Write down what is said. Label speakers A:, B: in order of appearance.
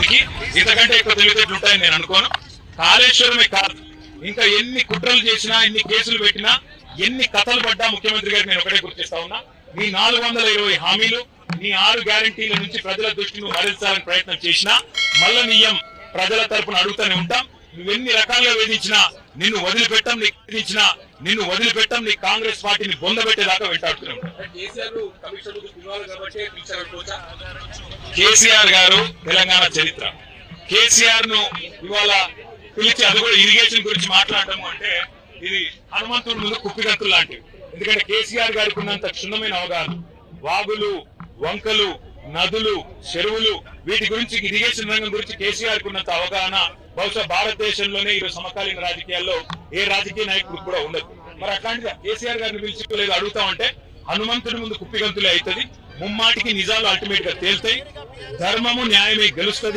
A: గారికి ఇంతకంటే ఎక్కువ తెలివితేటలు ఉంటాయని నేను అనుకోను. కాళేశ్వరమే కాదు, ఇంకా ఎన్ని కుట్రలు చేసినా, ఎన్ని కేసులు పెట్టినా, ఎన్ని కథలు పడ్డా ముఖ్యమంత్రి గారికి నేను ఒకటే గుర్తిస్తా ఉన్నా, నీ 420 హామీలు, నీ 6 గ్యారంటీల నుంచి ప్రజల దృష్టిని మరల్చాలని ప్రయత్నం చేసినా మళ్ళా నీయం ప్రజల తరపున అడుగుతూనే ఉంటాం. నువ్వెన్ని రకాలుగా వేధించినా నిన్ను వదిలిపెట్టం, నిన్ను వదిలిపెట్టం, నీ కాంగ్రెస్ పార్టీని బొందబెట్టేదాకా వెంటాడుతూనే ఉంటాం. కేసీఆర్ గారు తెలంగాణ చరిత్ర, కేసీఆర్ ను ఇవాళ పిలిచి అది కూడా ఇరిగేషన్ గురించి మాట్లాడటము అంటే ఇది హనుమంతుడి ముందు కుప్పిగంతులు లాంటివి. ఎందుకంటే కేసీఆర్ గారికి ఉన్నంత క్షుణ్ణమైన అవగాహన, వాగులు, వంకలు, నదులు, చెరువులు, వీటి గురించి, ఇరిగేషన్ రంగం గురించి కేసీఆర్ ఉన్నంత అవగాహన బహుశా భారతదేశంలోనే ఈరోజు సమకాలీన రాజకీయాల్లో ఏ రాజకీయ నాయకుడు కూడా ఉండదు. మరి అట్లాంటిది కేసీఆర్ గారిని పిలిచి లేదు అడుగుతామంటే హనుమంతుడి ముందు కుప్పిగంతులే అవుతుంది. ముమ్మాటికి నిజాలు అల్టిమేట్ గా తేలుతాయి, ధర్మము న్యాయమే గెలుస్తుంది.